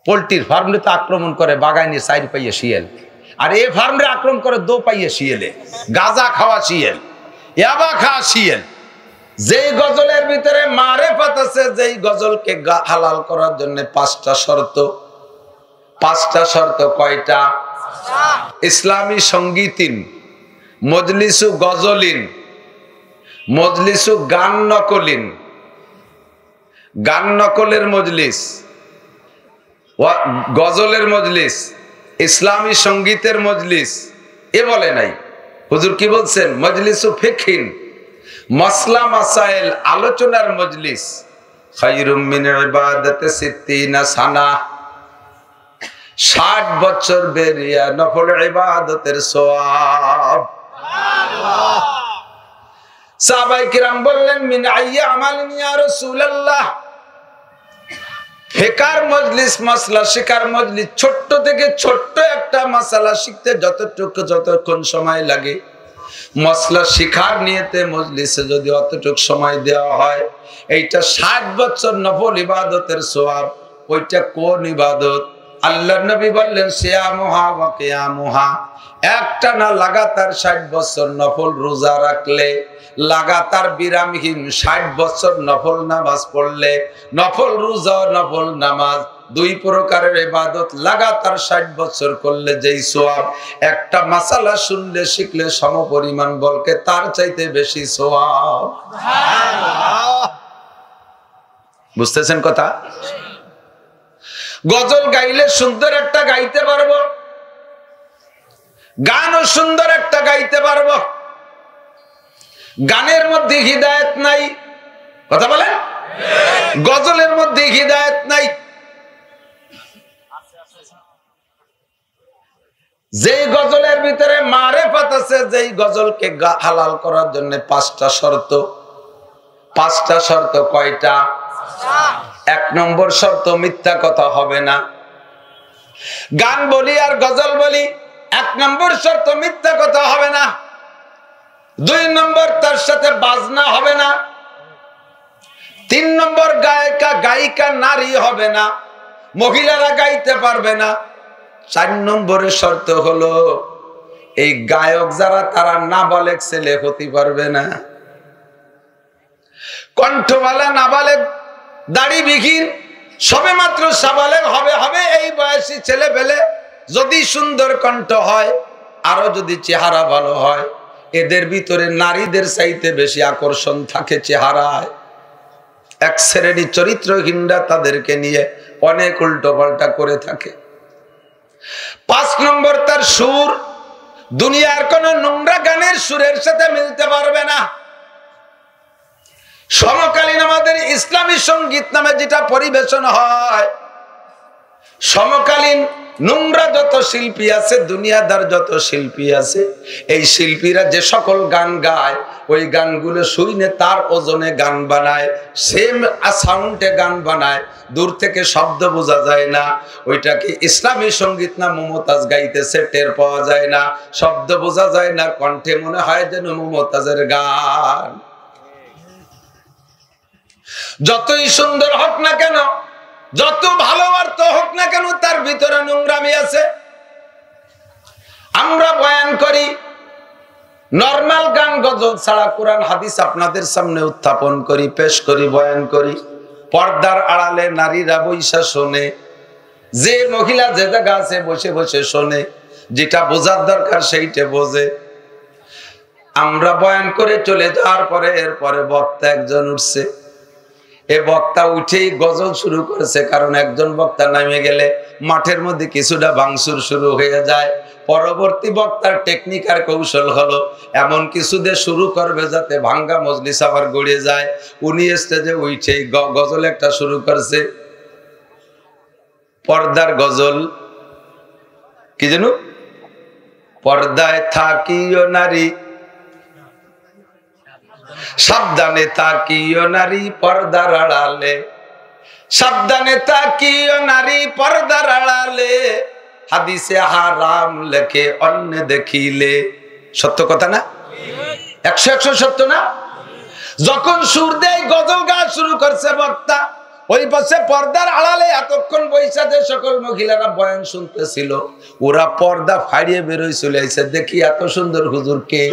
পোল্ট্রির ফার্মে তো আক্রমণ করে বাগানে 4 পাইয়ে শিয়াল, আর এই ফার্মে আক্রমণ করে 2 পাইয়ে শিয়ালে। গাঁজা খাওয়া শিয়াল, ইয়াবা খাওয়া শিয়াল। যেই গজলের ভিতরে মারেফাত আছে, যেই গজলকে হালাল করার জন্য 5টা শর্ত। 5টা শর্ত কয়টা? ইসলামী সঙ্গীতিন, মজলিসু গজলিন, মজলিসু গান নকলিন, গান নকলের মজলিস, গজলের মজলিস, ইসলামী সঙ্গীতের মজলিস। এ বলে নাই, হুজুর কি বলছেন? মজলিসু ফিকহিন, মাসলা মাসাইল আলোচনার মজলিস। খায়রুম মিন ইবাদাতি 60 সানা, 60 বছর বেরিয়া নফল ইবাদতের সওয়াব। সুবহানাল্লাহ। সাহাবায়ে কিরাম বললেন, মিন আইয়া আমালিন ইয়া রাসূলুল্লাহ। ফিকার মজলিস, মাসলা শিকার মজলিস, ছোট্ট থেকে ছোট্ট একটা মাসালা শিখতে যতক্ষণ সময় লাগে, মাসলা শিখার নিয়তে মজলিসে যদি অতটুকু সময় দেওয়া হয়, এইটা 60 বছর নফল ইবাদতের সওয়াব। ওইটা কোন ইবাদত? আল্লাহর নবী বললেন, সিয়ামুহা ওয়া কিয়ামুহা। একটা না লাগাতার 60 বছর নফল রোজা রাখলে, লাগাতার বিরামহীন 60 বছর নফল নামাজ পড়লে, নফল রোজা নফল নামাজ 2 প্রকারের ইবাদত লাগাতার 60 বছর করলে যেই সওয়াব, একটা মাসালা শুনলে শিখলে সমপরিমাণ বলকে তার চাইতে বেশি সওয়াব। সুবহানাল্লাহ। বুঝতেছেন কথা? গজল গাইলে সুন্দর একটা গাইতে পারবো, গানও সুন্দর একটা গাইতে পারবো। গানের মধ্যে হিদায়াত নাই, কথা বলেন? গজলের মধ্যে হিদায়াত নাই। যেই গজলের ভিতরে মারেফাত আছে, যেই গজলকে হালাল করার জন্য 5টা শর্ত। 5টা শর্ত কয়টা? 1 নম্বর শর্ত, মিথ্যা কথা হবে না। গান বলি আর গজল বলি, 1 নম্বর শর্ত মিথ্যা কথা হবে না। 2 নম্বর, তার সাথে বাজনা হবে না। 3 নম্বর, গায়িকা গায়িকা নারী হবে না, মহিলারা গাইতে পারবে না। 4 নম্বরের শর্ত হলো, এই গায়ক যারা তারা নাবালেগ ছেলে হতে পারবে না। কণ্ঠওয়ালা নাবালেগ, দাড়িবিহীন, সবে মাত্র সাবালেগ হবে এই বয়সী ছেলে পেলে যদি সুন্দর কণ্ঠ হয়, আরো যদি চেহারা ভালো হয়, এদের ভিতরে নারীদের চাইতে বেশি আকর্ষণ থাকে চেহারায়। এক শ্রেণী চরিত্রহীনরা তাদেরকে নিয়ে অনেক উল্টো পাল্টা করে থাকে। 5 নম্বর, তার সুর দুনিয়ার কোন নোংরা গানের সুরের সাথে মিলতে পারবে না। সমকালীন আমাদের ইসলামী সঙ্গীত নামে যেটা পরিবেশন হয়, সমকালীন নোংরা যত শিল্পী আছে, দুনিয়াদার যত শিল্পী আছে, এই শিল্পীরা যে সকল গান গায়, ওই গানগুলো শুনে তার ওজনে গান বানায়, সেম সাউন্ডে গান বানায়, দূর থেকে শব্দ বোঝা যায় না। ওইটাকে ইসলামী সঙ্গীত না মমতাজ গাইতেছে, টের পাওয়া যায় না, শব্দ বোঝা যায় না, কণ্ঠে মনে হয় যেন মমতাজের গান। যতই সুন্দর হোক না কেন, যত ভালো অর্থ হোক না কেন, তার ভিতরে নোংরামি আছে। আমরা বয়ান করি নরমাল গান গজল ছাড়া, কোরআন হাদিস আপনাদের সামনে উত্থাপন করি, পেশ করি, বয়ান করি। পর্দার আড়ালে নারীরা বৈশা শোনে, যে মহিলা যে জায়গা আছে বসে বসে শোনে, যেটা বোঝার দরকার সেইটা বোঝে। আমরা বয়ান করে চলে যাওয়ার পরে এরপরে বক্তা একজন উঠছে, এ বক্তা উঠেই গজল শুরু করেছে, কারণ একজন বক্তা নামে গেলে মাঠের মধ্যে কিছুটা ভাঙচুর শুরু হয়ে যায়। পরবর্তী বক্তার টেকনিক আর কৌশল হলো এমন কিছু দিয়ে শুরু করবে যাতে ভাঙ্গা মজলিস আবার গড়িয়ে যায়। উনি স্টেজে উঠেই গজল একটা শুরু করছে, পর্দার গজল। কি জানো? পর্দায় থাকিও নারী, সাবধানে তাকিও নারী পর্দার আড়ালে, সাবধানে তাকিও নারী পর্দার আড়ালে, হাদিসে হারাম লেখে অন্য দেখিলে। সত্য কথা না? 100 সত্য না? যখন সুর দেয় গজল গাওয়া শুরু করছে বক্তা, ওই পাশে পর্দার আড়ালে এতক্ষণ বৈশা যে সকল মহিলারা বয়ান শুনতেছিল, ওরা পর্দা ফাড়িয়ে বেরোয় চলে আইছে, দেখি এত সুন্দর হুজুর কে।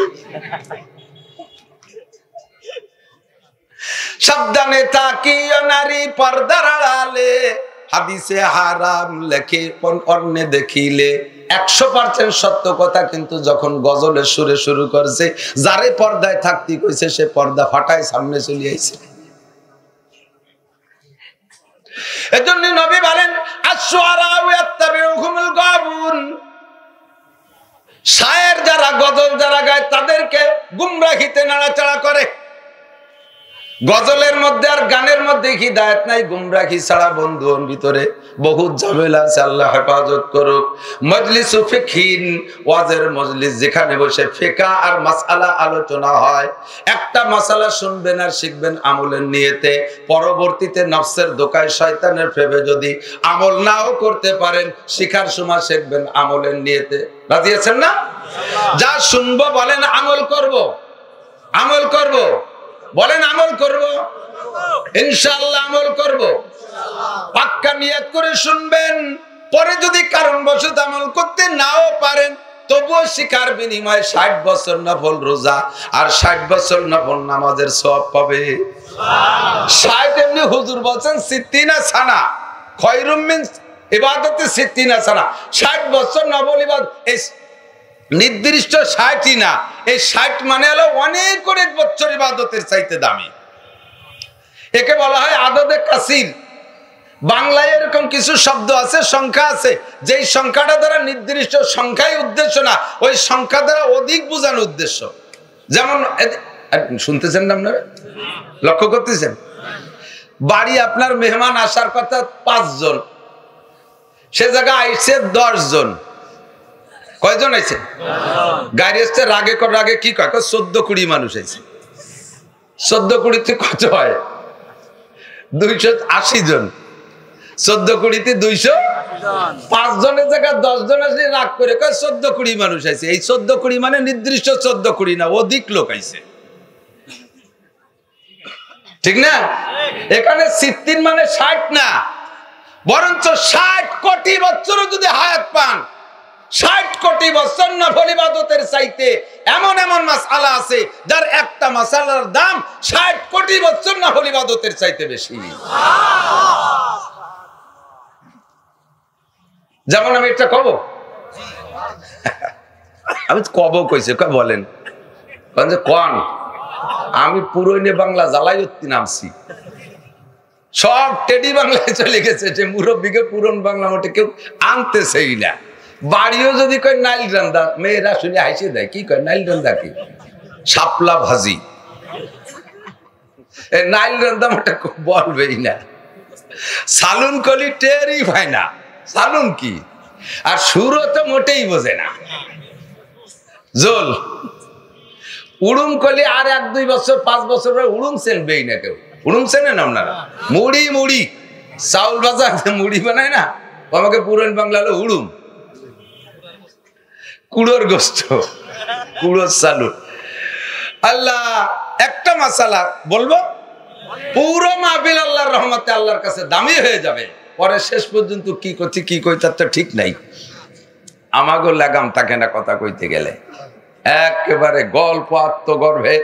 সাবধানে তাকিও নারী পর্দার আড়ালে, হাদিসে হারাম লেখে অন্যে দেখিলে। 100% সত্য কথা, কিন্তু যখন গজলের সুরে শুরু করছে, যারে পর্দায় থাকতে কইছে সে পর্দা ফাটায় সামনে চলে আইছে। এজন্য নবী বলেন আশ-শুআরা ইয়াত্তাবিউহুমুল গাবুন, শায়ের যারা গজল যারা গায় তাদেরকে গুমরাহিতে নাড়াচাড়া করে। গজলের মধ্যে আর গানের মধ্যে হিদায়াত নাই, গুমরাহি ছাড়া বন্ধুর ভিতরে বহুত ঝামেলা আছে, আল্লাহ হেফাজত করুক। মজলিস ফিকহিন, ওয়াজের মজলিস, যেখানে বসে ফিকহ আর মাসআলা আলোচনা হয়, একটা মাসআলা শুনবেন আর শিখবেন আমলের নিয়তে, পরবর্তীতে নফসের ধোঁকায় শয়তানের ফেবে যদি আমল নাও করতে পারেন, শিখার সময় শিখবেন আমলের নিয়তে। রাজি আছেন না? যা শুনবো বলেন আমল করব, আমল করব, বলেন আমল করব, ইনশাআল্লাহ আমল করব। পাক্কা নিয়ত করে শুনবেন, পরে যদি কারণবশত আমল করতে নাও পারেন, তবুও শিকার বিনিময়ে 60 বছর নফল রোজা আর 60 বছর নফল নামাজের সওয়াব পাবে। 60 এমনি হুজুর বলেন 60 সানা খয়রুম মিন ইবাদাতি 60 সানা, 60 বছর নফল ইবাদত, নির্দিষ্ট 60ই না, এই 60 মানে হলো অনেক অনেক বছর ইবাদতের চাইতে দামি। একে বলা হয় আদদে কাসির। বাংলায় এরকম কিছু শব্দ আছে, সংখ্যা আছে, যেই সংখ্যাটা দ্বারা নির্দিষ্ট সংখ্যাই উদ্দেশ্য না, ওই সংখ্যা দ্বারা অধিক বোঝানো উদ্দেশ্য। যেমন শুনতেছেন না আপনারা, লক্ষ্য করতেছেন, বাড়ি আপনার মেহমান আসার কথা 5 জন, সে জায়গা আইছে 10 জন, কয়জন আইছে? গাড়ি আসছে রাগে রাগে কি কয় 14-20 মানুষ আইছে। 14-20 কত হয়? 280 জন। 14-20 200, 5 জনের জায়গায় 10 জন আসলে রাগ করে কয় 14-20 মানুষ আইছে। এই 14-20 মানে নির্দিষ্ট 14-20 না, অধিক লোক আইছে, ঠিক না? এখানে 60 মানে 60 না, বরঞ্চ 60 কোটি বছরও যদি হায়াত পান, 60 কোটি বছর নফল ইবাদতের চাইতে এমন এমন মাসআলা আছে যার একটা মাসআলার দাম 60 কোটি বছর নফল ইবাদতের চাইতে বেশি। যেমন আমি একটা কব, আমি কব কইছে কয় বলেন কোন, আমি পুরোইনে বাংলা জ্বালাইতি নামছি, সব টেডি বাংলায় চলে গেছে, যে মুরব্বীকে পুরন বাংলা মোটে কেউ আনতেছেই না। বাড়িও যদি কয় নাইল রান্দা, মেয়েরা শুনে হাসি দেয়, কি কয় নাইল রান্দা? কি শাপলা ভাজি, নাইল রান্দা মোটা বলবেই না। সালুন কলি টেরই ভাই না, সালুন কি, আর সুরও তো মোটেই বোঝে না। জোল উড়ুম কলি আর 1-2 বছর 5 বছর পরে উড়ুম চেনবেই না কেউ। উড়ুম চেনেন আপনারা? মুড়ি মুড়ি চাউল ভাজা মুড়ি বানায় না, আমাকে পুরান বাংলা হলো উড়ুম, কুড়োর গোস্ত, কুড়োর চালু। আল্লাহ একটা মাসালা বলবো, পুরো মাহফিল আল্লাহর রহমতে আল্লাহর কাছে দামি হয়ে যাবে, পরে শেষ পর্যন্ত কি করছি কি কই তার তো ঠিক নাই। আমাগো লাগাম থাকে না কথা কইতে গেলে, একেবারে গল্প আত্মগর্ভে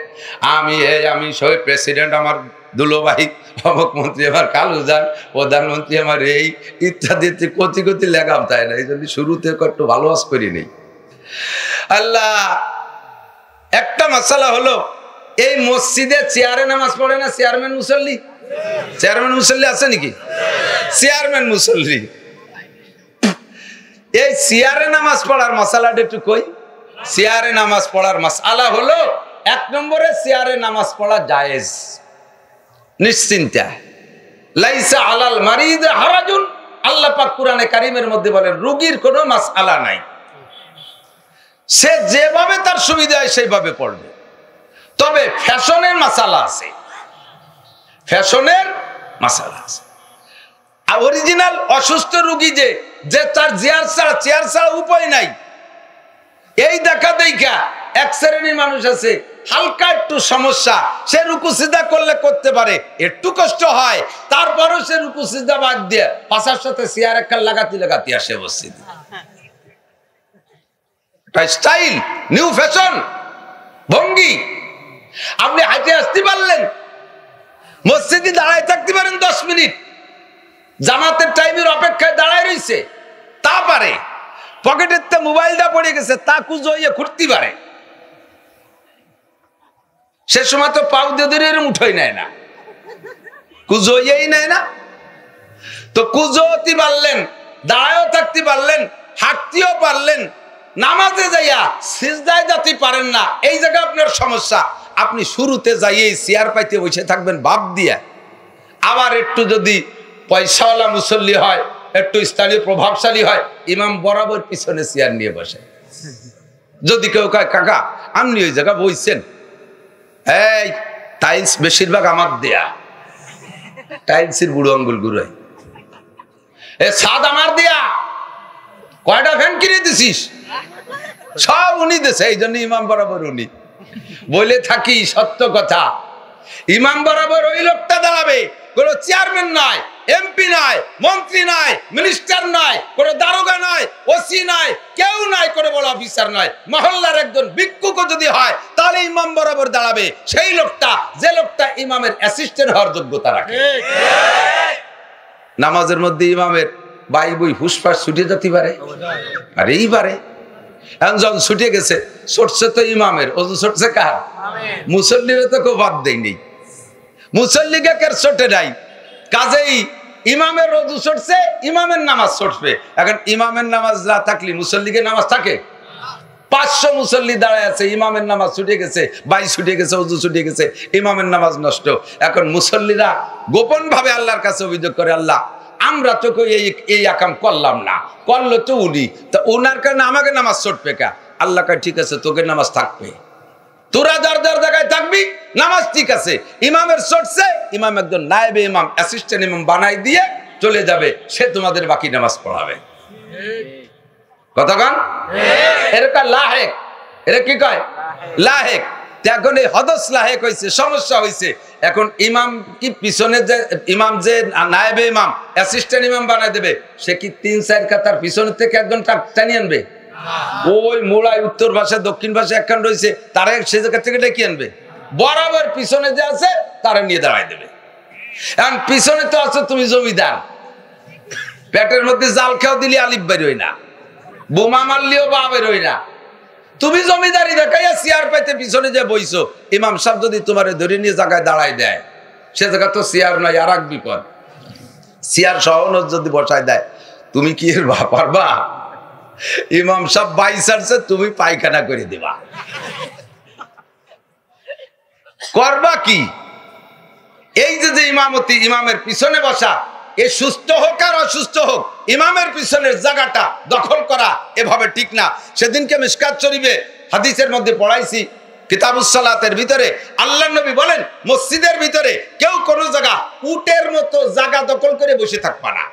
আমি সবাই প্রেসিডেন্ট আমার দুলোভাই, অমুক মন্ত্রী আমার কালুজান, প্রধানমন্ত্রী আমার এই ইত্যাদি কতি কতি লাগাম তাই না। এই জন্য শুরুতে একটু ভালো আস করি নেই। আল্লাহ একটা মাসালা হলো, এই মসজিদে চেয়ারে নামাজ পড়ে না চেয়ারম্যান মুসল্লি? চেয়ারম্যান মুসল্লি আছে নাকি? চেয়ারম্যান মুসল্লি, এই চেয়ারে নামাজ পড়ার মাসালাটা একটু কই। চেয়ারে নামাজ পড়ার মাসালা হলো, 1 নম্বরে চেয়ারে নামাজ পড়া জায়েজ, নিশ্চিন্তা। লাইসা আলাল মারিদ হারাজুন, আল্লাহ পাক কুরআনে কারীমের মধ্যে বলেন রোগীর কোনো মাসআলা নাই, সে যেভাবে তার সুবিধা হয় সেইভাবে পড়বে। তবে ফ্যাশনের মাসালা আছে, ফ্যাশনের মাসালা আছে। আর অরিজিনাল অসুস্থ রোগী যে তার চেয়ার ছাড়া উপায় নাই, এই দেখা দেখা এক শ্রেণীর মানুষ আছে হালকা একটু সমস্যা, সে রুকু সিজদা করলে করতে পারে, একটু কষ্ট হয়, তারপরও সে রুকু সিজদা বাদ দিয়ে পাশার সাথে চেয়ার একটা লাগাতি আসে মসজিদে। স্টাইল, নিউ ফ্যাশন, ভঙ্গি। আপনি হাঁটে আসতে পারলেন, মসজিদে দাঁড়ায় থাকতে পারেন 10 মিনিট, জামাতের টাইমের অপেক্ষায় দাঁড়ায় রয়েছে, তা পারে। পকেটের তে মোবাইলটা পড়ে গেছে, তা কুজো হইয়া ঘুরতে পারে। সে সময় তো পাউ দিয়ে উঠোই নেয় না, কুজো হইয়াই নেয় না। তো কুজো হতে পারলেন, দাঁড়ায়ও থাকতে পারলেন, হাঁটতেও পারলেন, নামাজে যাইয়া সিজদায় যেতে পারেন না, এই জায়গায় আপনার সমস্যা। আপনি শুরুতে যাইয়েই চেয়ার পাইতে বসে থাকবেন ভাব দিয়া। আবার একটু যদি পয়সাওয়ালা মুসল্লি হয়, একটু স্থানীয় প্রভাবশালী হয়, ইমাম বরাবর পিছনে চেয়ার নিয়ে বসে। যদি কেউ কয় কাকা আপনি ওই জায়গা বইছেন, এই টাইলস বেশিরভাগ আমার দেয়া, টাইলসের বুড়ো আঙ্গুল গুড়াই, এ ছাদ আমার দেয়া, কয়টা ফ্যান কিনে দিছিস, সব উনি দেশে। এই জন্য ইমাম বরাবর উনি বলে থাকি সত্য কথা। ইমাম বরাবর ওই লোকটা দাঁড়াবে, কোন চেয়ারম্যান নয়, এমপি নয়, মন্ত্রী নয়, মিনিস্টার নয়, কোন দারোগা নয়, ওসি নয়, কেউ নয়, কোন বড় অফিসার নয়, মহল্লার একজন ভিক্ষুকও যদি হয় তাহলে ইমাম বরাবর দাঁড়াবে সেই লোকটা, যে লোকটা ইমামের অ্যাসিস্ট্যান্ট হওয়ার যোগ্যতা রাখে। নামাজের মধ্যে ইমামের বাই বই হুসফাস ছুটে যেতে পারে, আর এই পারে। যখন ছুটে গেছে, ছুটছে তো ইমামের, ওজু ছুটছে কার? মুসল্লিরা তো কেউ বাদ দেয়নি, মুসল্লিকে কেউ ছোটে নাই, কাজেই ইমামের ওযু ছুটছে, ইমামের নামাজ ছুটবে। এখন ইমামের নামাজ না থাকলে মুসল্লিকে নামাজ থাকে? 500 মুসল্লি দাঁড়ায় আছে, ইমামের নামাজ ছুটে গেছে, বাই ছুটে গেছে, ওযু ছুটে গেছে, ইমামের নামাজ নষ্ট। এখন মুসল্লিরা গোপন ভাবে আল্লাহর কাছে অভিযোগ করে, আল্লাহ আমরা তো এই আকাম করলাম না, করলো তো উনি, তা ওনার কারণে আমাকে নামাজ ছুটবে কা? আল্লাহ কয় ঠিক আছে, তোকে নামাজ থাকবে, তোরা যার যার জায়গায় থাকবি, নামাজ ঠিক আছে। ইমামের ছুটছে, ইমাম একজন নায়েবে ইমাম, অ্যাসিস্ট্যান্ট ইমাম বানাই দিয়ে চলে যাবে, সে তোমাদের বাকি নামাজ পড়াবে। কতক্ষণ এরকম লাহেক, এরা কি কয় লাহেক। এখন এই হদস লাহেক হয়েছে, সমস্যা হয়েছে। এখন ইমাম কি পিছনে যে ইমাম, যে নায়েবে ইমাম, অ্যাসিস্ট্যান্ট ইমাম বানাই দেবে, সে কি 3-4 কাতার পিছনের থেকে একজন টানি আনবে? ওই মোড়ায় উত্তর ভাষা দক্ষিণ ভাষা একখান রয়েছে, তারা সে জায়গা থেকে ডেকে আনবে, বরাবর পিছনে যে আছে তারা নিয়ে দাঁড়াই দেবে। এখন পিছনে তো আছো তুমি জমিদার, পেটের মধ্যে জাল খেয়াও দিলে আলিফ বেরোয় না, বোমা মারলেও বা বেরোয় না। তুমি জমিদারি দেখাইয়া চেয়ার পাইতে পিছনে যে বইছো, ইমাম সাহেব যদি তোমার ধরে নিয়ে জায়গায় দাঁড়াই দেয়, সে জায়গা তো চেয়ার নয়, আর এক বিপদ। চেয়ার সহনত যদি বসায় দেয়, তুমি কি এর পারবা? ইমাম সাহেব বাইসারছে, তুমি পায়খানা করে দিবা, করবা কি? এই যে ইমামতি, ইমামের পিছনে বসা, এ সুস্থ হোক আর অসুস্থ হোক, ইমামের পিছনের জায়গাটা দখল করা এভাবে ঠিক না। সেদিনকে মিশকাত শরীফে হাদিসের মধ্যে পড়াইছি, কিতাবুস সালাতের ভিতরে আল্লাহর নবী বলেন, মসজিদের ভিতরে কেউ কোনো জায়গা উটের মতো জায়গা দখল করে বসে থাকবা না।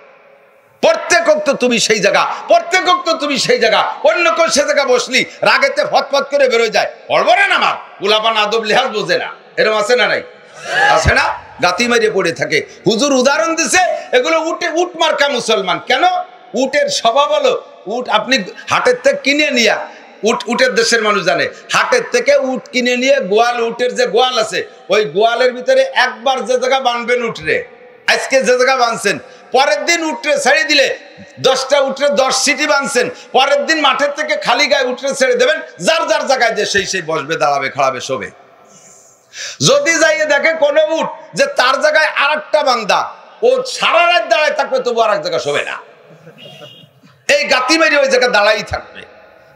প্রত্যেক ওয়াক্ত তুমি সেই জায়গা, প্রত্যেক ওয়াক্ত তুমি সেই জায়গা, অন্য কেউ সে জায়গা বসলি রাগেতে ফটফট করে বেরোয় যায়, পড়বো না নামাজ, উলাপান আদব লিহাজ বোঝে না, এরকম আছে না নাই? আছে না? গাতি মারিয়ে পড়ে থাকে। হুজুর উদাহরণ দিছে, এগুলো উট মার্কা মুসলমান। কেন? উটের স্বভাব হলো, উট আপনি হাটের থেকে কিনে নিয়ে, উটের দেশের মানুষ জানে, হাটের থেকে উট কিনে নিয়ে গোয়াল, উটের যে গোয়াল আছে, ওই গোয়ালের ভিতরে একবার যে জায়গা বানবেন উঠরে, আজকে যে জায়গা বানছেন, পরের দিন উঠরে ছেড়ে দিলে 10টা উঠরে 10 সিটি বানছেন, পরের দিন মাঠের থেকে খালি গায়ে উঠরে ছেড়ে দেবেন, যার যার জায়গায় যে সেই বসবে, দাঁড়াবে, খাড়াবে, শোবে। যদি যাইয়ে দেখে কোন উট যে তার জায়গায় আরেকটা বান্দা, ও সারা রাত দাঁড়ায় থাকবে, তবু আর এক জায়গায় শোবে না, এই গাতি মেরে ওই জায়গায় দাঁড়াই থাকবে।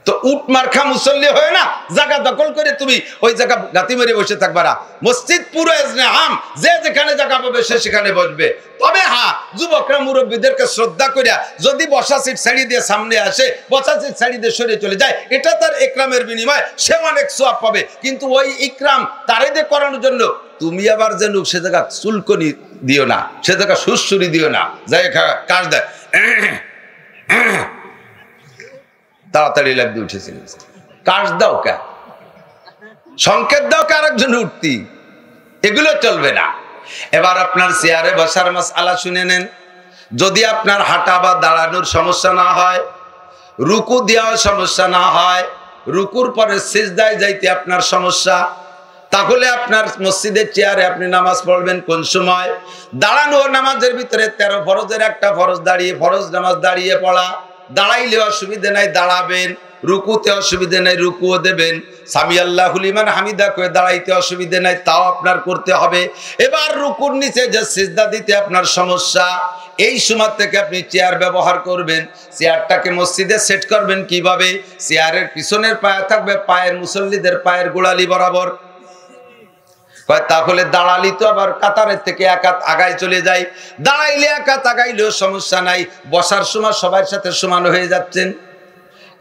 তো উট মার্খা মুসল্লি হয় না, জায়গা দখল করে তুমি ওই জায়গা গাতি মেরে বসে থাকবা না। মসজিদ পুরো আম, যে যেখানে জায়গা পাবে সে সেখানে বসবে। তবে হ্যাঁ, যুবকরা মুরব্বীদেরকে শ্রদ্ধা করিয়া যদি বসা সিট ছাড়ি দিয়ে সামনে আসে, বসা সিট ছাড়ি দিয়ে সরে চলে যায়, এটা তার ইকরামের বিনিময়, সে অনেক সওয়াব পাবে। কিন্তু ওই ইকরাম তারে দিয়ে করানোর জন্য তুমি আবার যেন সে জায়গা চুলকনি দিও না, সে জায়গা সুরসুরি দিও না, যাই কাজ দেয় তাড়াতাড়ি লাগতে উঠেছিল, কাজ দাও কে? সংকেত দাও আরেকজন উঠতি, এগুলো চলবে না। এবার আপনার চেয়ারে বসার মাসআলা শুনে নেন। যদি আপনার হাঁটা বা দাঁড়ানোর সমস্যা না হয়, রুকু দেওয়ার সমস্যা না হয়, রুকুর পরে সিজদায় যাইতে আপনার সমস্যা, তাহলে আপনার মসজিদের চেয়ারে আপনি নামাজ পড়বেন কোন সময়? দাঁড়ানো নামাজের ভিতরে 13 ফরজের একটা ফরজ দাঁড়িয়ে, ফরজ নামাজ দাঁড়িয়ে পড়া। দাঁড়াইলে অসুবিধা নাই, দাঁড়াবেন। রুকুতে অসুবিধা নাই, রুকুও দেবেন। সামি আল্লাহু লিমান হামিদা করে দাঁড়াইতে অসুবিধা নাই, তাও আপনার করতে হবে। এবার রুকুর নিচে যে সিজদা দিতে আপনার সমস্যা, এই সময় থেকে আপনি চেয়ার ব্যবহার করবেন। চেয়ারটাকে মসজিদে সেট করবেন কিভাবে? চেয়ারের পিছনের পায়ে থাকবে পায়ের মুসল্লিদের পায়ের গোড়ালি বরাবর। তাহলে দাঁড়ালি তো আবার কাতারের থেকে এক হাত আগায় চলে যায়, দাঁড়াইলে এক হাত আগাইলেও সমস্যা নাই, বসার সময় সবার সাথে সমান হয়ে যাচ্ছেন।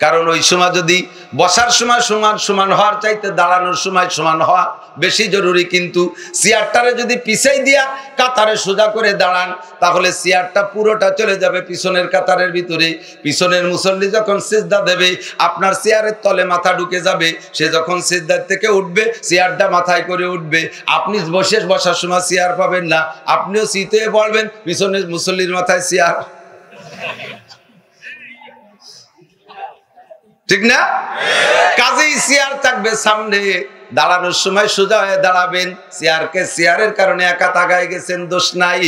কারণ ওই সময় যদি বসার সময় সমান সমান হওয়ার চাইতে দাঁড়ানোর সময় সমান হওয়া বেশি জরুরি। কিন্তু চেয়ারটারে যদি পিছাই দিয়া কাতারে সোজা করে দাঁড়ান, তাহলে চেয়ারটা পুরোটা চলে যাবে পিছনের কাতারের ভিতরে। পিছনের মুসল্লি যখন সিজদা দেবে, আপনার চেয়ারের তলে মাথা ঢুকে যাবে। সে যখন সিজদার থেকে উঠবে, চেয়ারটা মাথায় করে উঠবে। আপনি বসার সময় চেয়ার পাবেন না, আপনিও সিটে পড়বেন, পিছনের মুসল্লির মাথায় চেয়ার। ঠিক না? কাজেই চেয়ার থাকবে সামনে, দাঁড়ানোর সময় সোজা হয়ে দাঁড়াবেন। চেয়ারের কারণে একা তাকায় গেছেন, দোষ নাই।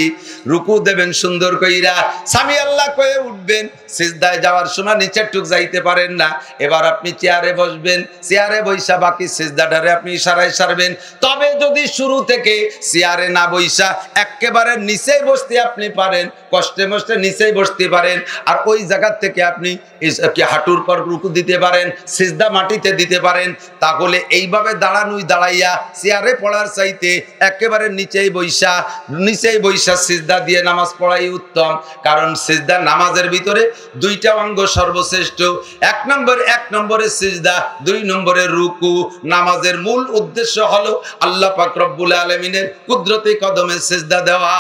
রুকু দেবেন সুন্দর কইরা, সামি আল্লাহ কয়ে উঠবেন। সিজদায় যাওয়ার সময় নিচের টুক যাইতে পারেন না, এবার আপনি চেয়ারে বসবেন। চেয়ারে বইসা বাকি সিজদাটারে আপনি ইশারায় সারবেন। তবে যদি শুরু থেকে চেয়ারে না বইসা একেবারে নিচেই বসতে আপনি পারেন, কষ্টে মষ্টে নিচেই বসতে পারেন, আর ওই জায়গার থেকে আপনি হাঁটুর পর রুকু দিতে পারেন, সিজদা মাটিতে দিতে পারেন, তাহলে এইভাবে দাঁড়াইয়া চেয়ারে পড়ার চাইতে একেবারে নিচেই বইসা সিজদা দিয়ে নামাজ পড়াই উত্তম। কারণ সিজদা নামাজের ভিতরে দুইটা অঙ্গ সর্বশ্রেষ্ঠ। এক নম্বরে সিজদা, 2 নম্বরে রুকু। নামাজের মূল উদ্দেশ্য হলো আল্লাহ পাক রব্বুল আলামিনের কুদরতি কদমে সিজদা দেওয়া।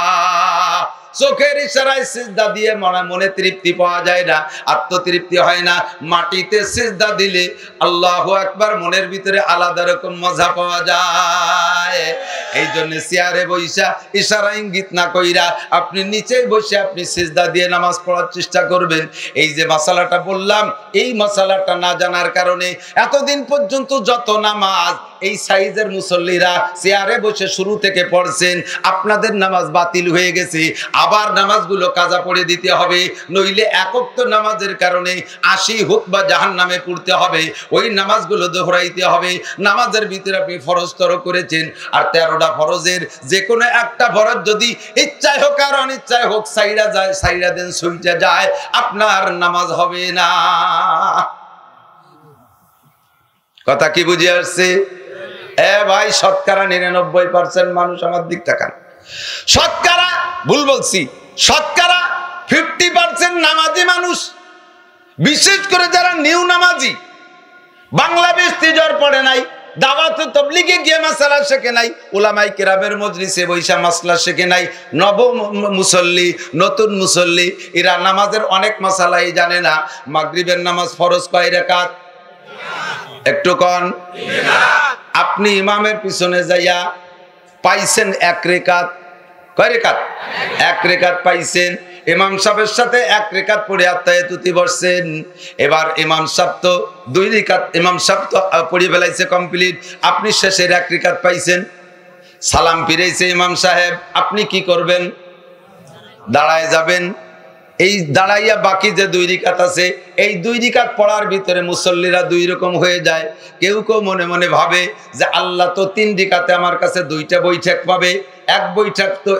চোখের ইশারায় সিজদা দিয়ে মনে তৃপ্তি পাওয়া যায় না, আত্মতৃপ্তি হয় না। মাটিতে সিজদা দিলে আল্লাহু আকবার মনের ভিতরে আলাদা রকম মজা পাওয়া যায়। এই জন্য চেয়ারে বইসা ইশারা ইঙ্গিত না কইরা আপনি নিচেই বসে আপনি সিজদা দিয়ে নামাজ পড়ার চেষ্টা করবেন। এই যে মাসালাটা বললাম, এই মাসালাটা না জানার কারণে এতদিন পর্যন্ত যত নামাজ এই সাইজের মুসল্লিরা চেয়ারে বসে শুরু থেকে পড়ছেন, আপনাদের নামাজ বাতিল হয়ে গেছে। আবার নামাজগুলো কাজা পড়ে দিতে হবে, নইলে একক নামাজের কারণে 80 হুতবা জাহান্নামে পড়তে হবে। ওই নামাজগুলো দোহরাইতে হবে। নামাজের ভিতরে আপনি ফরজ তর করেছেন, আর 13টা ফরজের যে কোনো একটা ফরজ যদি ইচ্ছায় হোক আর অনিচ্ছায় হোক সাইরা দেন, সুইটা যায়, আপনার নামাজ হবে না। কথা কি বুঝে আসছে? ভাই, শতকরা 99% মানুষ আমার দিক তাকান, শতকরা ভুল বলছি, শতকরা 50% নামাজি মানুষ, বিশেষ করে যারা নিউ নামাজি, বাংলাদেশ তিজর পড়ে নাই, দাওয়াত তাবলীগে গিয়ে মাসালা শেখে নাই, উলামায়ে কেরামের মজলিসে বৈশা মাসলা শেখে নাই, নতুন মুসল্লি, এরা নামাজের অনেক মাসালাই জানে না। মাগরিবের নামাজ ফরজ কয় রাকাত? একটু কন। আপনি ইমামের পিছনে যাইয়া পাইছেন 1 রেকাত। কয় রেকাত? 1 রেকাত পাইছেন। ইমাম সাহেবের সাথে 1 রেকাত পড়ে আত্তায়াতুতি বসছেন। এবার ইমাম সাহেব তো 2 রেকাত, ইমাম সাহেব তো পড়ে ফেলাইছে কমপ্লিট, আপনি শেষের 1 রেকাত পাইছেন। সালাম ফিরাইছে ইমাম সাহেব, আপনি কি করবেন? দাঁড়ায় যাবেন। এই দাঁড়াইয়া বাকি যে 2 রিকাত আছে, এই 2 রিকাত পড়ার ভিতরে মুসল্লিরা 2 রকম হয়ে যায়। কেউ মনে মনে ভাবে যে আল্লাহ তো 3 রিকাতে আমার কাছে 2টা বৈঠক পাবে, 1 বৈঠক তো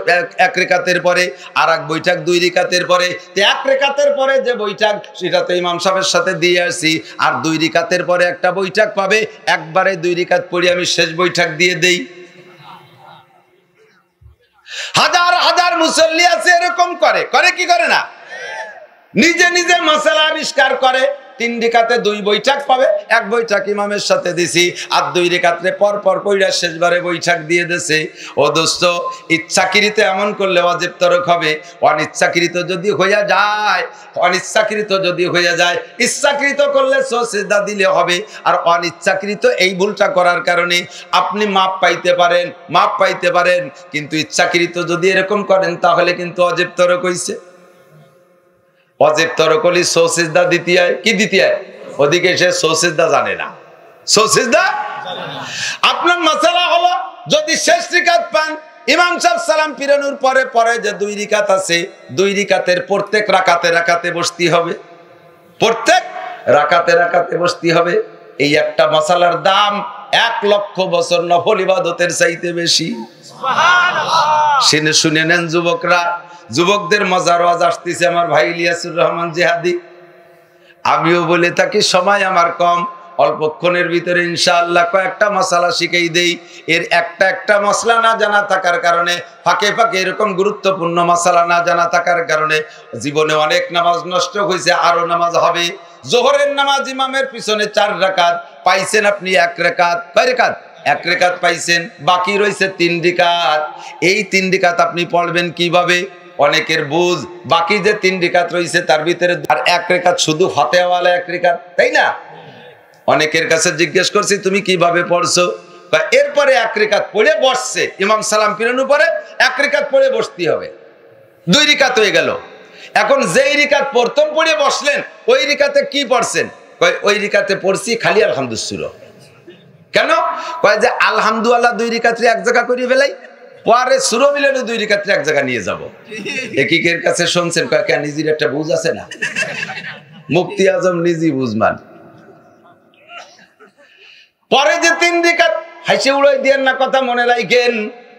1 রিকাতের পরে, আর 1 বৈঠক 2 রিকাতের পরে। 1 রিকাতের পরে যে বৈঠক সেটা তো ইমাম সাহেবের সাথে দিয়ে আসি, আর 2 রিকাতের পরে একটা বৈঠক পাবে, একবারে 2 রিকাত পড়ি আমি শেষ বৈঠক দিয়ে দেই। হাজার হাজার মুসল্লি আছে এরকম করে কি করে না? নিজে নিজে মাসালা আবিষ্কার করে, 3 রিকাতে 2 বৈঠক পাবে, 1 বৈঠক ইমামের সাথে দিছি, আর 2 রিকাতে পর পর পড়া শেষবারে বৈঠক দিয়ে দেছে। ও দোস্ত, ইচ্ছাকৃত এমন করলে ওয়াজিব তরক হবে, অনিচ্ছাকৃত যদি হইয়া যায়, ইচ্ছাকৃত করলে সিজদা দিলে হবে, আর অনিচ্ছাকৃত এই ভুলটা করার কারণে আপনি মাপ পাইতে পারেন, কিন্তু ইচ্ছাকৃত যদি এরকম করেন তাহলে কিন্তু ওয়াজিব তরক হইছে। ওয়াজিব তরক হলে সিজদা দিতে হয়, কি দিতে হয়? ওদিকে সে সিজদা জানে না, সিজদা আপনার মাসালা হলো, যদি শেষ রিকাত পান, ইমাম সাহেব সালাম ফিরানোর পরে পরে যে 2 রিকাত আছে, 2 রিকাতের প্রত্যেক রাকাতে বসতে হবে, প্রত্যেক রাকাতে বসতে হবে। এই একটা মাসালার দাম 1 লক্ষ বছর নফল ইবাদতের চাইতে বেশি। সুবহানাল্লাহ। শুনে নেন যুবকরা, যুবকদের মজার ওয়াজ আসতেছে আমার ভাই ইলিয়াসুর রহমান জিহাদি। আমিও বলে থাকি সময় আমার কম, অল্পক্ষণের ভিতরে ইনশাআল্লাহ কয়েকটা মাসালা শিখাই দেই। এর একটা মাসলা না জানা থাকার কারণে, ফাঁকে এরকম গুরুত্বপূর্ণ মাসালা না জানা থাকার কারণে জীবনে অনেক নামাজ নষ্ট হয়েছে, আরো নামাজ হবে। জোহরের নামাজ ইমামের পিছনে 4 রাকাত পাইছেন আপনি, 1 রাকাত, কয় রাকাত? 1 রাকাত পাইছেন, বাকি রয়েছে 3 রাকাত। এই 3 রাকাত আপনি পড়বেন কিভাবে? অনেকের বুঝ বাকি যে 3 রাকাত রয়েছে তার ভিতরে আর 1 রাকাত শুধু ফাতিহাওয়ালা 1 রাকাত, তাই না? অনেকের কাছে জিজ্ঞেস করছি তুমি কিভাবে পড়ছো, বা এরপরে 1 রাকাত পড়ে বসছে, ইমাম সালাম ফিরানোর পরে 1 রাকাত পড়ে বসতে হবে, 2 রাকাত হয়ে গেল। এখন যেই রাকাত প্রথম পড়ে বসলেন ওই রাকাতে কি পড়ছেন? কয় ওই রাকাতে পড়ছি খালি আলহামদুলিল্লাহ। কেন? কয় যে আলহামদুলিল্লাহ 2 রাকাতে এক জায়গা করে ফেলাই, পরে সূরা মিলানো 2 রাকাতে এক জায়গা নিয়ে যাব। একের কাছে শুনছেন, কয় কেন নিজের একটা বুঝ আছে না? মুফতি আজম নিজেই বুঝমান। পরে যে 3 রাকাত হাসি উড়াই দিয়েন না, কথা মনে রাখেন,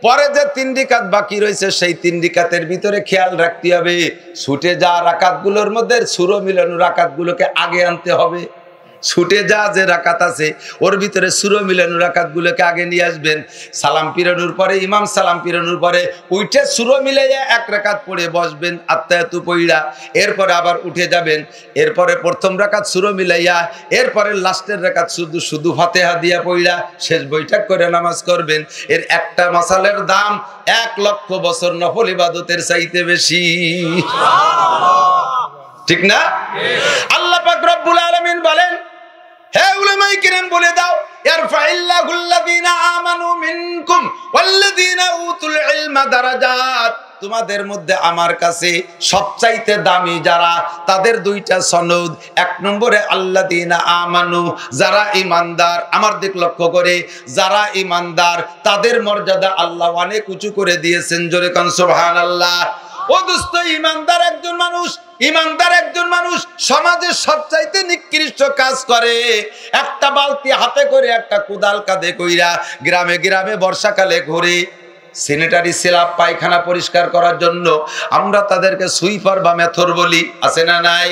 পরে যে 3 রাকাত বাকি রয়েছে সেই 3 রাকাতের ভিতরে খেয়াল রাখতে হবে, ছুটে যাওয়া রাকাতগুলোর মধ্যে সূরা মিলানো রাকাতগুলোকে আগে আনতে হবে। ছুটে যা যে রাকাত আছে ওর ভিতরে সূরা মিলানো রাকাতগুলোকে আগে নিয়ে আসবেন। সালাম ফিরানোর পরে, ইমাম সালাম ফিরানোর পরে উঠে সূরা মিলাইয়া 1 রাকাত পড়ে বসবেন আত্তায়াতু পড়া, এরপরে আবার উঠে যাবেন, এরপরে প্রথম রাকাত সূরা মিলাইয়া, এরপরে লাস্টের রাকাত শুধু ফাতিহা দিয়া পড়া শেষ বৈঠক করে নামাজ করবেন। এর একটা মাসালের দাম 1 লক্ষ বছর নফল ইবাদতের চাইতে বেশি। ঠিক না? আল্লাহ পাক রব্বুল আলামিন বলেন, হে উলামায়ে কিরাম বলে দাও, ইয়ারফাইল্লাহুল্লাযীনা আমানু মিনকুম ওয়াল্লাযীনা উতুল ইলমা দারাজাত। তোমাদের মধ্যে আমার কাছে সবচাইতে দামি যারা, তাদের 2টা সনদ। 1 নম্বরে আল্লাযীনা আমানু, যারা ঈমানদার। আমার দিক লক্ষ্য করে, যারা ঈমানদার তাদের মর্যাদা আল্লাহ অনেক উঁচু করে দিয়েছেন। জোরে কান সুবহানাল্লাহ। ও দোস্ত, ঈমানদার একজন মানুষ সমাজের সবচাইতে নিকৃষ্ট কাজ করে। একটা বালতি হাতে করে, একটা কোদাল কাঁধে কইরা গ্রামে বর্ষাকালে ঘুরে স্যানিটারি স্ল্যাব পায়খানা পরিষ্কার করার জন্য আমরা তাদেরকে সুইপার বা মেথর বলি, আছে না নাই?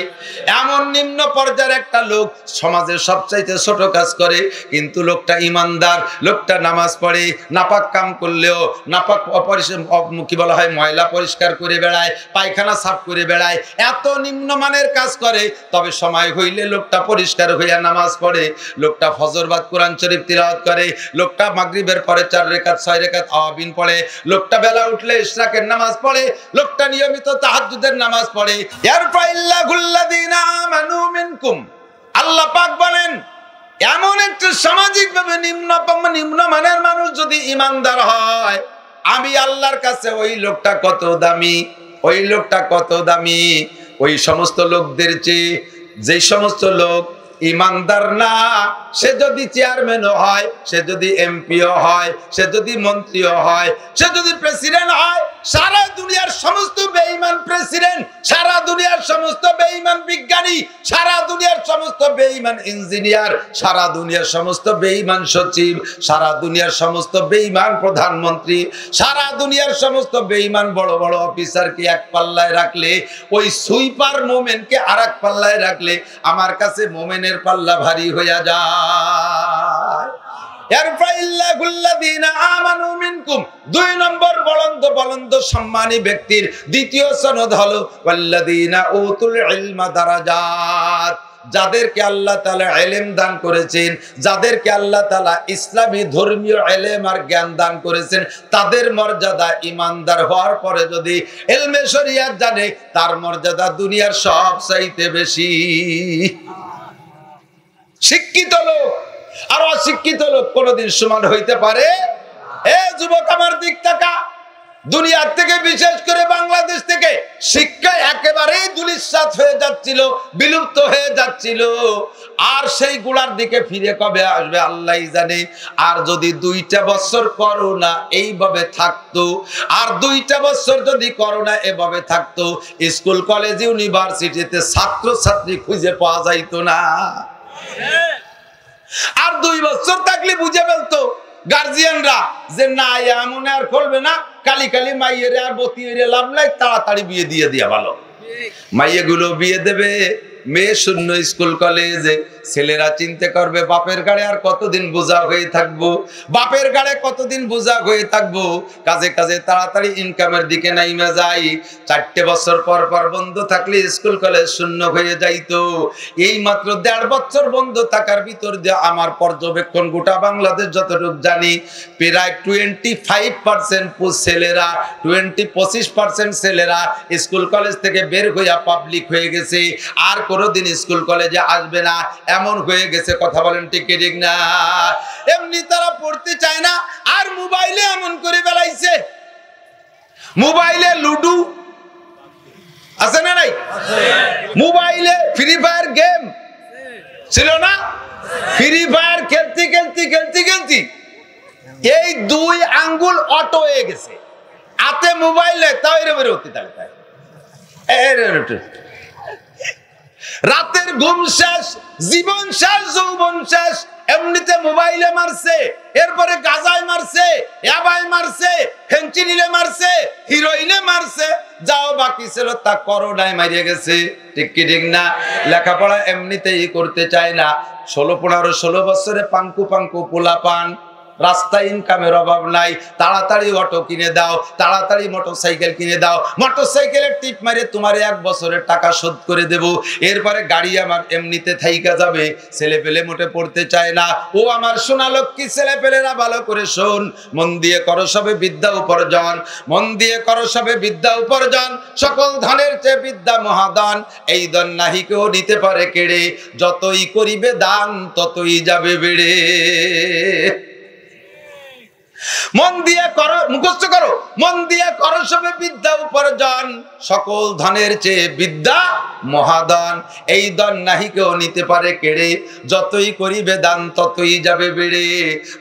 এমন নিম্ন পর্যায়ের একটা লোক সমাজের সবচাইতে ছোট কাজ করে, কিন্তু লোকটা ঈমানদার, লোকটা নামাজ পড়ে, নাপাক কাম করলেও নাপাক কি বলা হয়, ময়লা পরিষ্কার করে বেড়ায়, পায়খানা সাফ করে বেড়ায়, এত নিম্নমানের কাজ করে। তবে সময় হইলে লোকটা পরিষ্কার হইয়া নামাজ পড়ে, লোকটা ফজরবাদ কোরআন শরীফ তিলাওয়াত করে, লোকটা মাগরিবের পরে 4 রাকাত 6 রাকাত আওয়াবিন পড়ে, লোকটা বেলা উঠলে ইশরাকের নামাজ পড়ে, লোকটা নিয়মিত তাহাজ্জুদের নামাজ পড়ে। ইয়ারফাইল্লাহুল্লাযীনা আমানু মিনকুম। আল্লাহ পাক বলেন, এমন একটা সামাজিকভাবে নিম্নমানের মানুষ যদি ঈমানদার হয়, আমি আল্লাহর কাছে ওই লোকটা কত দামি, ওই সমস্ত লোকদের চেয়ে। যেই সমস্ত লোক ঈমানদার না, সে যদি চেয়ারম্যানও হয়, সে যদি এমপিও হয়, সে যদি মন্ত্রীও হয়, সে যদি প্রেসিডেন্ট হয়, সারা দুনিয়ার সমস্ত বেঈমান প্রেসিডেন্ট, সারা দুনিয়ার সমস্ত বেঈমান বিজ্ঞানী, সারা দুনিয়ার সমস্ত বেঈমান ইঞ্জিনিয়ার, সারা দুনিয়ার সমস্ত বেঈমান সচিব, সারা দুনিয়ার সমস্ত বেঈমান প্রধানমন্ত্রী, সারা দুনিয়ার সমস্ত বেঈমান বড় বড় অফিসারকে এক পাল্লায় রাখলে, ওই সুইপার মোমেনকে আরেক পাল্লায় রাখলে আমার কাছে মোমেনের পাল্লা ভারী হইয়া যায়। ইয়ারফাইল্লাহুল্লাযীনা আমানু মিনকুম, 2 নম্বর বলন্দ সম্মানী ব্যক্তির দ্বিতীয় সনদ হলো ওয়াল্লাযীনা উতুল ইলমা দারাজাত, যাদেরকে আল্লাহ তাআলা ইলম দান করেছেন, যাদেরকে আল্লাহ তাআলা ইসলামী ধর্মীয় ইলম আর জ্ঞান দান করেছেন, তাদের মর্যাদা ঈমানদার হওয়ার পরে যদি ইলমে শরিয়ত জানে, তার মর্যাদা দুনিয়ার সব চাইতে বেশি। শিক্ষিত লোক আর অশিক্ষিত লোক কোনদিন সমান হইতে পারে? এ যুবক আমার দিক তাকা, দুনিয়ার থেকে বিশেষ করে বাংলাদেশ থেকে শিক্ষা একেবারেই ধূলিসাৎ হয়ে যাচ্ছিল, বিলুপ্ত হয়ে যাচ্ছিল। আর সেই গুলার দিকে ফিরে কবে আসবে আল্লাহই জানে। আর যদি 2টা বছর করোনা এইভাবে থাকতো, আর 2টা বছর যদি করোনা এভাবে থাকতো, স্কুল কলেজ ইউনিভার্সিটিতে ছাত্র ছাত্রী খুঁজে পাওয়া যাইতো না। আর 2 বছর থাকলে বুঝে ফেলতো গার্জিয়ানরা যে না এমন আর করবে না, কালি কালি মাইয়ের আর বতি লাভ নাই, তাড়াতাড়ি বিয়ে দিয়ে দিয়া ভালো। মাইয়েগুলো বিয়ে দেবে, মেয়ে শূন্য স্কুল কলেজে, ছেলেরা চিন্তা করবে বাপের গাড়ে আর কতদিন বোঝা হয়ে থাকবো, বাপের গাড়ে কতদিন বোঝা হয়ে থাকবো। কাজে কাজে তাড়াতাড়ি ইনকামের দিকে নাইমা যাই। 4টে বছর পর পর বন্ধ থাকলে স্কুল কলেজ শূন্য হয়ে যাইতো। এই মাত্র 1.5 বছর বন্ধ থাকার ভিতর দিয়ে আমার পর্যবেক্ষণ গোটা বাংলাদেশ যতটুকু জানি, প্রায় 25% ছেলেরা, 25% ছেলেরা স্কুল কলেজ থেকে বের হইয়া পাবলিক হয়ে গেছে, আর কোনোদিন স্কুল কলেজে আসবে না, এমন হয়ে গেছে। কথা বলেন ঠিক কি ঠিক না? এমনি তারা পড়তে চায় না, আর মোবাইলে এমন করে বেলাইছে, মোবাইলে লুডু আছে না নাই? মোবাইলে ফ্রি ফায়ার গেম ছিল না? ফ্রি ফায়ার খেলতে খেলতে খেলতে খেলতে এই 2 আঙ্গুল অটো হয়ে গেছে, হাতে মোবাইলে তাও এরকম হতে থাকে। রাতের ঘুম শেষ, জীবন শেষ, যৌবন শেষ, এমনিতে মোবাইলে মারছে, এরপরে গাজায় মারছে, ইয়াবায় মারছে, ফেন্সিডিলে মারছে, হিরোইনে মারছে, যাও বাকি ছিল তা করোনায় মারিয়ে গেছে। ঠিক কি ঠিক না? লেখাপড়া এমনিতেই করতে চায় না। 16 বছরে পাঙ্কু পাঙ্কু পোলাপান, রাস্তা ইনকামের অভাব নাই, তাড়াতাড়ি অটো কিনে দাও, তাড়াতাড়ি মোটরসাইকেল কিনে দাও, মোটরসাইকেলের টিপ মারে তোমার 1 বছরের টাকা শোধ করে দেব, এরপরে গাড়ি আমার এমনিতে থাইকা যাবে। ছেলে পেলে মোটে পড়তে চায় না। ও আমার সোনা লক্ষ্মী ছেলে পেলেরা, ভালো করে শোন, মন দিয়ে করো সবে বিদ্যা উপার্জন, মন দিয়ে করো সবে বিদ্যা উপার্জন, সকল ধনের চেয়ে বিদ্যা মহাদান, এই ধন নাহি কেউ নিতে পারে কেড়ে, যতই করিবে দান ততই যাবে বেড়ে। মন দিয়ে করো, মুখস্থ করো, মন দিয়ে করো সবে বিদ্যা উপার্জন, সকল ধনের চেয়ে বিদ্যা মহাদান, এই দান নাহি কেউ নিতে পারে কেড়ে, যতই করিবে দান ততই যাবে বেড়ে।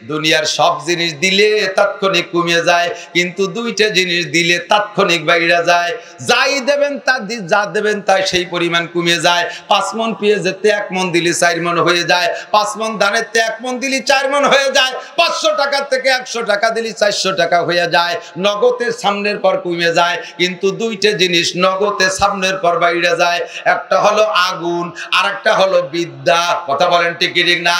দুনিয়ার সব জিনিস দিলে তাৎক্ষণিক কমে যায়, কিন্তু 2টা জিনিস দিলে তাৎক্ষণিক বাইরে যায়। যাই দেবেন তা যা দেবেন তাই সেই পরিমাণ কমে যায়। 5 মণ পেঁয়াজেতে 1 মণ দিলে 4 মণ হয়ে যায়, 5 মণ ধানেতে 1 মণ দিলে 4 মণ হয়ে যায়, 500 টাকার থেকে 100 টাকা দিলে 400 টাকা হয়ে যায়। নগদের সামনের পর কমে যায়, কিন্তু 2টা জিনিস নগদের সামনের পর বাইরে যায়। একটা হলো আগুন, আর একটা হলো বিদ্যা। কথা বলেন ঠিক কি ঠিক না?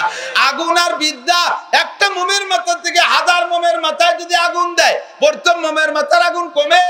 আগুন আর বিদ্যা, একটা মোমের মাথা থেকে 1000 মোমের মাথায় যদি আগুন দেয়, প্রথম মোমের মাথার আগুন কমে?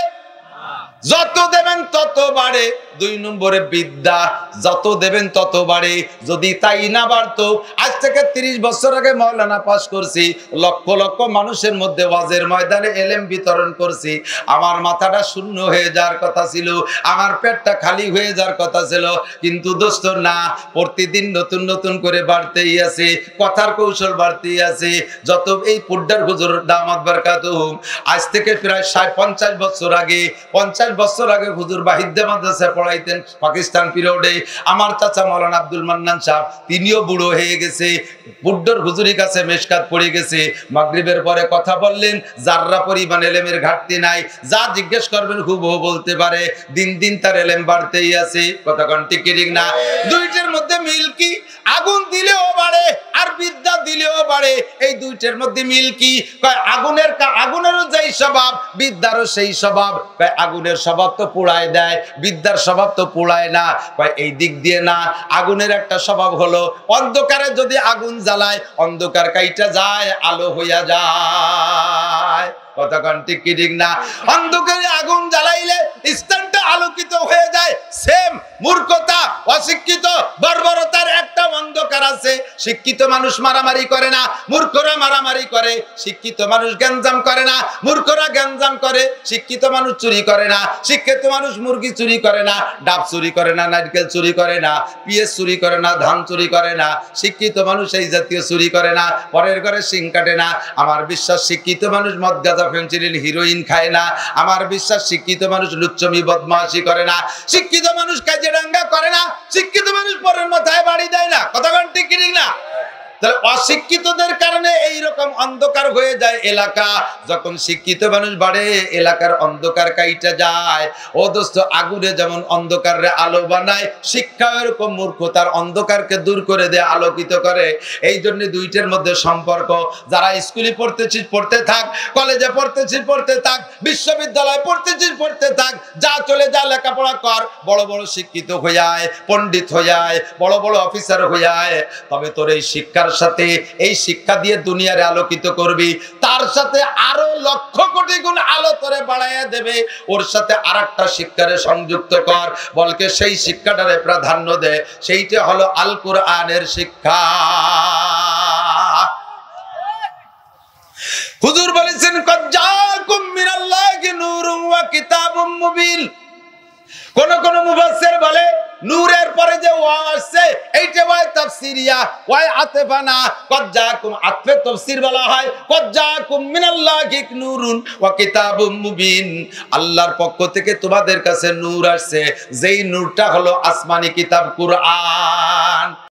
যত দেবেন তত বাড়ে। 2 নম্বরে বিদ্যা, যত দেবেন তত বাড়ে। যদি তাই না বাড়তো, আজ থেকে 30 বছর আগে মাওলানা পাস করছি, লক্ষ লক্ষ মানুষের মধ্যে ওয়াজের ময়দানে এলেম বিতরণ করছি, আমার মাথাটা শূন্য হয়ে যাওয়ার কথা ছিল, আমার পেটটা খালি হয়ে যাওয়ার কথা ছিল, কিন্তু দোস্ত না, প্রতিদিন নতুন নতুন করে বাড়তেই আছে, কথার কৌশল বাড়তেই আছে। যত এই পুড্ডার হুজুর দামাত বারকাতুহুম, আজ থেকে প্রায় 50 বছর আগে, 50 বছর আগে হুজুর বাহিদ্দা মাদ্রাসায় পড়াইতেন পাকিস্তান পিরিয়ডে। আমার চাচা মাওলানা আব্দুল মান্নান সাহেব, তিনিও বুড়ো হয়ে গেছে, বুড্ডর হুজুরের কাছে মেশকাত পড়ে গেছে। মাগরিবের পরে কথা বললেন, যাররা পরিমাণ এলেমের ঘাটতি নাই, যা জিজ্ঞেস করবেন হুবহু বলতে পারে। দিন দিন তার এলেম বাড়তেই আছে। কথা কোন ঠিক ঠিক না? 2টার মধ্যে মিল কি? আগুন দিলেও বাড়ে আর বিদ্যা দিলেও বাড়ে। এই দুইটার মধ্যে মিল কি? কয় আগুনেরও যেই স্বভাব, বিদ্যারও সেই স্বভাব। কয় আগুনের স্বভাব তো পোড়ায় দেয়, বিদ্যার স্বভাব তো পোড়ায় না। কয় এই দিক দিয়ে না, আগুনের একটা স্বভাব হলো অন্ধকারে যদি আগুন জ্বালায়, অন্ধকার কাইটা যায়, আলো হইয়া যায়। কতক্ষণ ঠিক কি ঠিক না? অন্ধকারে আগুন জ্বালাইলে স্থানটা আলোকিত হয়ে যায়। সেম মূর্খতা, অশিক্ষিত, বর্বরতার একটা অন্ধকার আছে। শিক্ষিত মানুষ মারামারি করে না, মূর্খরা মারামারি করে। শিক্ষিত মানুষ গ্যাঞ্জাম করে না, মূর্খরা গ্যাঞ্জাম করে। শিক্ষিত মানুষ চুরি করে না, শিক্ষিত মানুষ মুরগি চুরি করে না, ডাব চুরি করে না, নারকেল চুরি করে না, পিঁয়াজ চুরি করে না, ধান চুরি করে না। শিক্ষিত মানুষ এই জাতীয় চুরি করে না, পরের ঘরে শিং কাটে না। আমার বিশ্বাস শিক্ষিত মানুষ মদ গাঁজা ফেন্সিডিল হিরোইন খায় না। আমার বিশ্বাস শিক্ষিত মানুষ লুচ্চমি বদমাশি করে না। শিক্ষিত মানুষ কাজেরাঙ্গা করে না। শিক্ষিত মানুষ পরের মাথায় বাড়ি দেয় না। কতক্ষণ ঠিক কি ঠিক না? তাহলে অশিক্ষিতদের কারণে এইরকম অন্ধকার হয়ে যায় এলাকা। যখন শিক্ষিত মানুষ বাড়ে, এলাকার অন্ধকার কাইটা যায়। ও দোস্ত, আগুনে যেমন অন্ধকারে আলো বানায়, শিক্ষা এরকম মূর্খতার অন্ধকারকে দূর করে দেয়, আলোকিত করে। এই জন্য দুইটার মধ্যে সম্পর্ক। যারা স্কুলে পড়তেছিস পড়তে থাক, কলেজে পড়তেছিস পড়তে থাক, বিশ্ববিদ্যালয়ে পড়তেছিস পড়তে থাক, যা চলে যা লেখাপড়া কর, বড় বড় শিক্ষিত হয়ে যায়, পণ্ডিত হয়ে যায়, বড় বড় অফিসার হয়ে যায়। তবে তোর এই শিক্ষার সাথে, এই শিক্ষা দিয়ে দুনিয়ারে আলোকিত করবি, তার সাথে আরো লক্ষ কোটি গুণ আলো তোরে বাড়াইয়া দেবে। ওর সাথে আরেকটা শিক্ষারে সংযুক্ত কর, বলকে সেই শিক্ষাটারে প্রাধান্য দে। সেইটা হলো আল কোরআনের শিক্ষা। হুজুর বলেছেন, কদ জাআকুম মিনাল্লাহি নূরুন ওয়া কিতাবুম মুবিন। কোন কোন মুফাসসির বলে নূরের পরে যে ওয়া আসছে এইটা ওয়াই তাফসিরিয়া, ওয়াই আতফানা। কদ জাআকুম আতফে তাফসীর বলা হয়, কদ জাআকুম মিনাল্লাহি নূরুন ওয়া কিতাবুম মুবিন। আল্লাহর পক্ষ থেকে তোমাদের কাছে নূর আসছে, যেই নূরটা হলো আসমানি কিতাব কুরআন।